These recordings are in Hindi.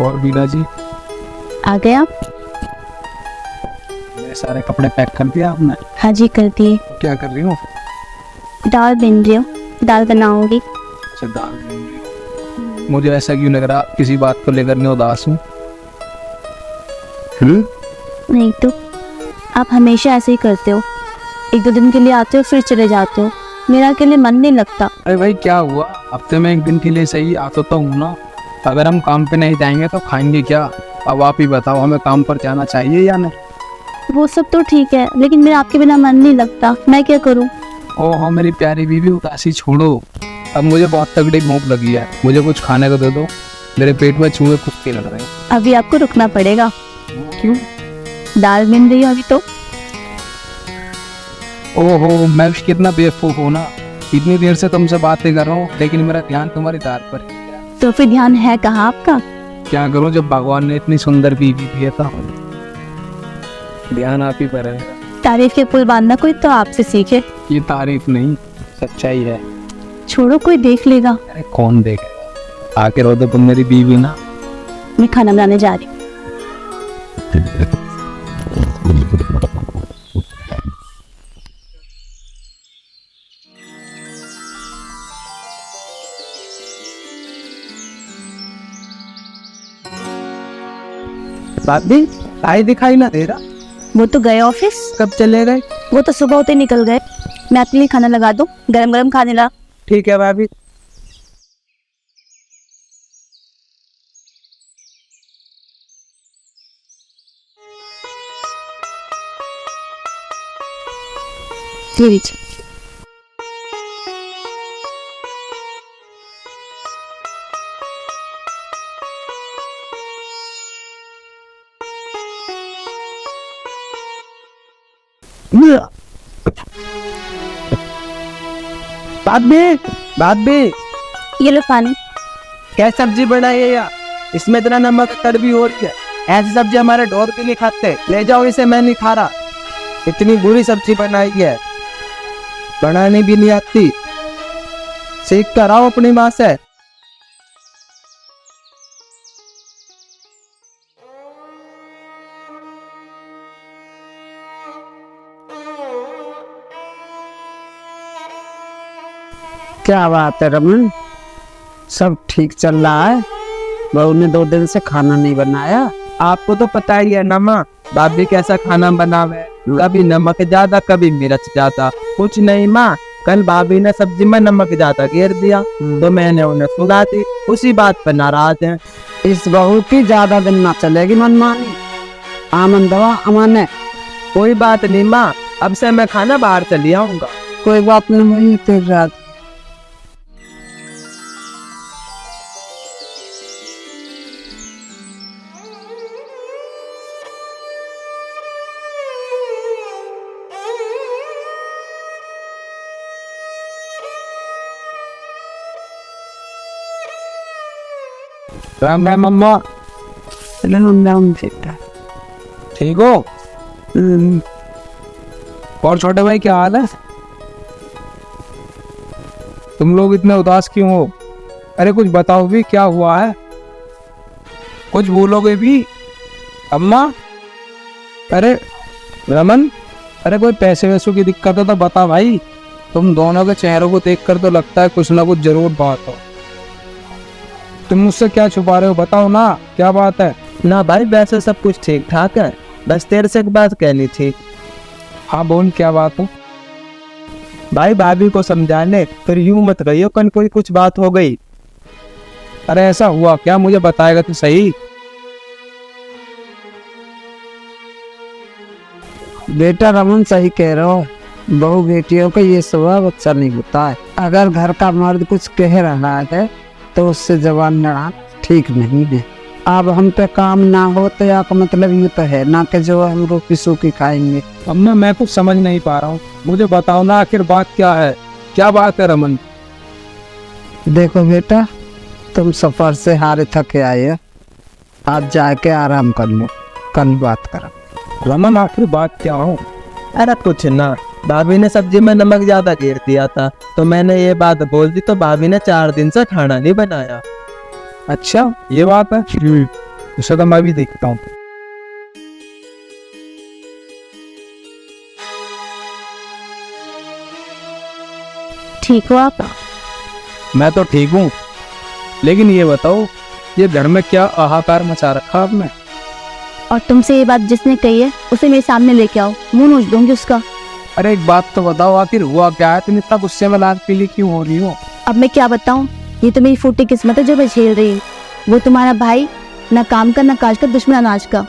और बीना जी, आ गए आप? मेरे सारे कपड़े पैक कर दिया आपने? हाँ जी, कर दिए। क्या कर रही हूँ? दाल बन रही हो, दाल बनाऊंगी। अच्छा, दाल बन रही हो। मुझे ऐसा क्यों लग रहा किसी बात को लेकर मैं उदास हूँ? नहीं तो आप हमेशा ऐसे ही करते हो, एक दो दिन के लिए आते हो फिर चले जाते हो, मेरा अकेले मन नहीं लगता। अरे भाई क्या हुआ, हफ्ते में एक दिन के लिए सही आता तो हूँ ना। अगर हम काम पे नहीं जाएंगे तो खाएंगे क्या? अब आप ही बताओ, हमें काम पर जाना चाहिए या नहीं? वो सब तो ठीक है, लेकिन मेरा आपके बिना मन नहीं लगता, मैं क्या करूँ? ओहो मेरी प्यारी बीवी, उदासी छोड़ो। अब मुझे बहुत तगड़ी भूख लगी है, मुझे कुछ खाने को दे दो। मेरे पेट में चूहे कुत्ते लग रहे हैं। अभी आपको रुकना पड़ेगा। क्यों? दाल बन रही है अभी तो। ओहो मैं भी कितना बेवकूफ हूँ ना, इतनी देर से तुमसे बातें कर रहा हूँ लेकिन मेरा ध्यान तुम्हारी दाल पर है। तो फिर ध्यान है कहाँ आपका? क्या करूँ, जब भगवान ने इतनी सुंदर बीवी दिया था, ध्यान आप ही पर है। तारीफ के पुल बांधना कोई तो आपसे सीखे। ये तारीफ नहीं, सच्चाई है। छोड़ो, कोई देख लेगा। अरे कौन देखेगा, आखिर हो तो तुम मेरी बीवी ना। मैं खाना बनाने जा रही हूँ। भाभी भाई दिखाई ना दे रहा। वो तो गए ऑफिस। कब चले गए? वो तो सुबह होते निकल गए। मैं आपके लिए खाना लगा दूं, गरम गरम खाने ला। ठीक है भाभी। ये लीजिए। भाभी भाभी, ये लो पानी। क्या सब्जी बनाई है यार? इसमें इतना नमक कड़वी हो रही है। ऐसी सब्जी हमारे ढोर भी नहीं खाते। ले जाओ इसे, मैं नहीं खा रहा। इतनी बुरी सब्जी बनाई है, बनानी भी नहीं आती। सीख कर आओ अपनी माँ से। क्या बात है रमन, सब ठीक चल रहा है? बहू ने 2 दिन से खाना नहीं बनाया। आपको तो पता ही है ना माँ, भाभी कैसा खाना बनावे। कभी नमक ज्यादा, कभी मिर्च ज्यादा। कुछ नहीं माँ, कल भाभी ने सब्जी में नमक ज्यादा घेर दिया तो मैंने उन्हें सुला दी। उसी बात पर नाराज हैं। इस बहू की ज्यादा दिन ना चलेगी मनमानी। आमन दवा अमान है। कोई बात नहीं माँ, अब से मैं खाना बाहर चली आऊंगा। कोई बात नहीं, वही तेरी रात। राम राम अम्मा। राम राम बेटा। ठीक हो? और छोटे भाई क्या हाल है? तुम लोग इतने उदास क्यों हो? अरे कुछ बताओ भी, क्या हुआ है? कुछ बोलोगे भी? अम्मा, अरे रमन, अरे कोई पैसे वैसों की दिक्कत है तो बता भाई। तुम दोनों के चेहरों को देखकर तो लगता है कुछ ना कुछ जरूर बात हो। तुम मुझसे क्या छुपा रहे हो, बताओ ना क्या बात है? ना भाई, वैसे सब कुछ ठीक ठाक है। बस तेरे से एक बात कहनी थी। हाँ बोल, क्या बात हो? भाई भाभी को समझाने, फिर यूं मत कहियो कल कोई कुछ बात हो गई। अरे ऐसा हुआ क्या, मुझे बताएगा तो सही। बेटा रमन सही कह रहे हो, बहू बेटियों का ये स्वभाव अच्छा नहीं होता है। अगर घर का मर्द कुछ कह रहा है तो उससे जवान लड़ाना ठीक नहीं है। अब हम पे काम ना हो तो या का मतलब ये तो है ना कि जो हम रोटी सूखी खाएंगे। अम्मा मैं कुछ समझ नहीं पा रहा हूँ, मुझे बताओ ना आखिर बात क्या है? क्या बात है रमन? देखो बेटा, तुम सफर से हारे थके आए हो, आज जाके आराम कर लो, कल बात करो। रमन आखिर बात क्या हो? अरे कुछ ना, भाभी ने सब्जी में नमक ज्यादा घेर दिया था तो मैंने ये बात बोल दी तो भाभी ने 4 दिन से खाना नहीं बनाया। अच्छा ये बात है। उसे तो मैं भी देखता हूँ। ठीक हो आप? मैं तो ठीक हूँ, लेकिन ये बताओ, ये घर में क्या हाहाकार मचा रखा आपने? और तुमसे ये बात जिसने कही है उसे मेरे सामने लेके आओ, मुंह नोच दूंगी उसका। अरे एक बात तो बताओ, आखिर हुआ क्या है? तुम इतना गुस्से में लाल पीली क्यों हो रही हो? अब मैं क्या बताऊं, ये तो मेरी फूटी किस्मत है जो मैं झेल रही हूँ। वो तुम्हारा भाई ना काम का ना काज का, दुश्मन अनाज का,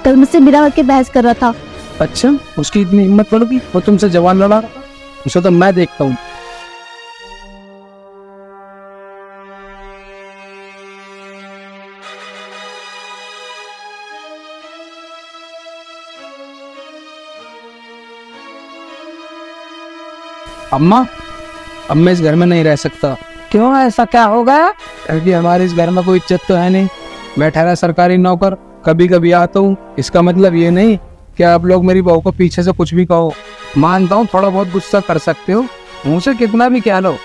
कल मुझसे बिना वक्त के बहस कर रहा था। अच्छा, उसकी इतनी हिम्मत बढ़ गई? वो तुमसे जवान लड़ा रहा था? उसे तो मैं देखता हूँ। अम्मा, अब मैं इस घर में नहीं रह सकता, क्यों, ऐसा क्या हो गया? क्योंकि हमारे इस घर में कोई इज्जत तो है नहीं। मैं ठहरा सरकारी नौकर, कभी कभी आता हूँ। इसका मतलब ये नहीं कि आप लोग मेरी बहू को पीछे से कुछ भी कहो। मानता हूँ थोड़ा बहुत गुस्सा कर सकते हो, मुँह से कितना भी कह लो,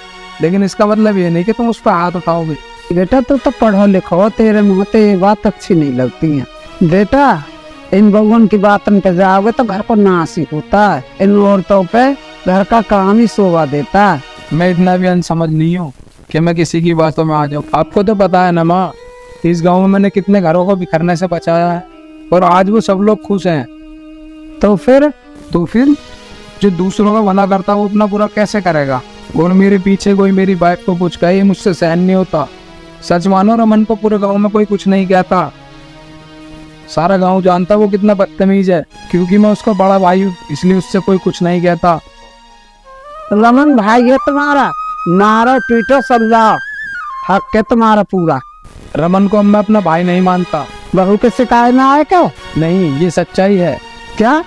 लेकिन इसका मतलब ये नहीं कि तुम उस पर हाथ उठाओगे। बेटा तू तो पढ़ो लिखो हो, तेरे मुँह से ये बात अच्छी नहीं लगती है। बेटा इन भगवान की बातन पे जाओगे तो घर को नाश ही होता है। इन औरतों पे घर का काम ही शोभा देता है। मैं इतना भी अनसमझ नहीं हूँ कि मैं किसी की बातों में आ जाऊँ। आपको तो पता है ना माँ, इस गांव में मैंने कितने घरों को बिखरने से बचाया है, और आज वो सब लोग खुश हैं। तो फिर जो दूसरों का भला करता है वो अपना बुरा कैसे करेगा? और मेरे पीछे कोई मेरी बाइक को कुछ कहे, मुझसे सहन नहीं होता। सच मानो, रमन को पूरे गांव में कोई कुछ नहीं कहता। सारा गांव जानता वो कितना बदतमीज है, क्योंकि मैं उसका बड़ा भाई हूँ, इसलिए उससे कोई कुछ नहीं कहता। रमन भाई है तुम्हारा, मारो पीटो समझाओ, हक है तुम्हारा पूरा। रमन को अब मैं अपना भाई नहीं मानता। बहू के शिकायत में आए क्यों? नहीं, ये सच्चाई है। क्या?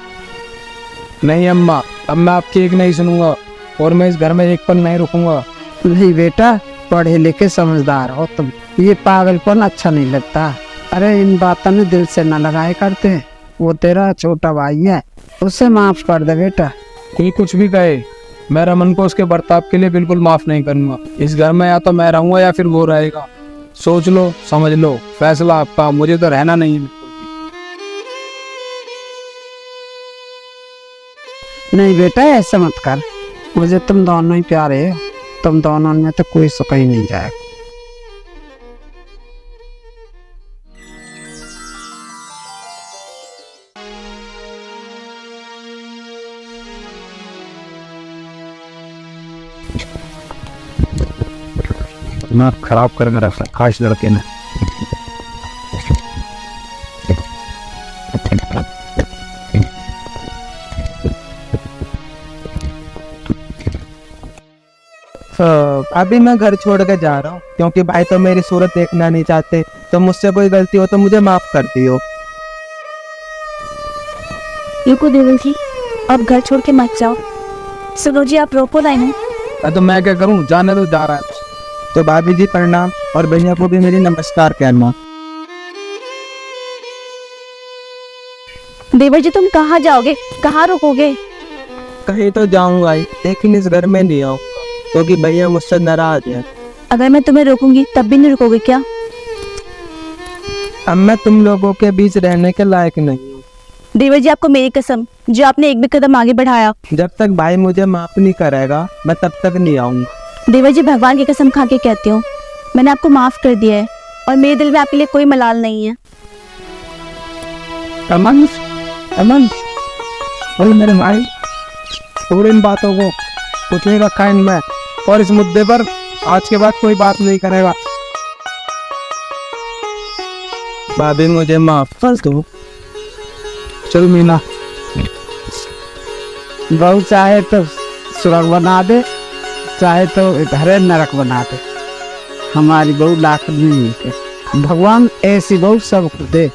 नहीं अम्मा, अब मैं आपकी एक नहीं सुनूंगा, और मैं इस घर में एक पल नहीं रुकूंगा। नहीं बेटा, पढ़े लिखे समझदार हो तुम, ये पागलपन अच्छा नहीं लगता। अरे इन बातों में दिल से न लगाए करते, वो तेरा छोटा भाई है, उसे माफ कर दे बेटा। कोई कुछ भी कहे, मैं रमन को उसके बर्ताव के लिए बिल्कुल माफ नहीं करूंगा। इस घर में या तो मैं रहूंगा या फिर वो रहेगा। सोच लो, समझ लो, फैसला आपका, मुझे तो रहना नहीं है बिल्कुल भी। नहीं बेटा, ऐसा मत कर, मुझे तुम दोनों ही प्यारे हो, तुम दोनों में तो कोई सुख ही नहीं जाएगा। दिमाग खराब करके रखा खास लड़के ने। अभी मैं घर छोड़ के जा रहा हूँ, क्योंकि भाई तो मेरी सूरत देखना नहीं चाहते। तो मुझसे कोई गलती हो तो मुझे माफ कर दियो। रुको देवल जी, अब घर छोड़ के मत जाओ। सुनो जी, आप रोको ना इन्हें। तो मैं क्या करूं, जाने तो जा रहा है। तो भाभी जी प्रणाम, और भैया को भी मेरी नमस्कार कहना। देवर जी, तुम कहाँ जाओगे, कहाँ रुकोगे? कहीं तो जाऊंगा ही, लेकिन इस घर में नहीं आऊंगा, क्योंकि भैया मुझसे नाराज है। अगर मैं तुम्हें रोकूंगी तब भी नहीं रुकोगे क्या? अब मैं तुम लोगों के बीच रहने के लायक नहीं हूँ। देवर जी, आपको मेरी कसम, जो आपने एक भी कदम आगे बढ़ाया, जब तक भाई मुझे माफ नहीं करेगा मैं तब तक नहीं आऊंगा। देवर जी, भगवान की कसम खा के कहती हूँ, मैंने आपको माफ कर दिया है, और मेरे दिल में आपके लिए कोई मलाल नहीं है। अमन, अमन, बोल मेरे भाई, छोड़ इन बातों को, कुछ नहीं रखा इनमें, और इस मुद्दे पर आज के बाद कोई बात नहीं करेगा। भाभी मुझे माफ कर दो। चल मीना, बहू चाहे तो सुरग बना दे, चाहे तो घरे नरक बना दे, हमारी बहू लाख नहीं है। भगवान ऐसी बहू सबको दे।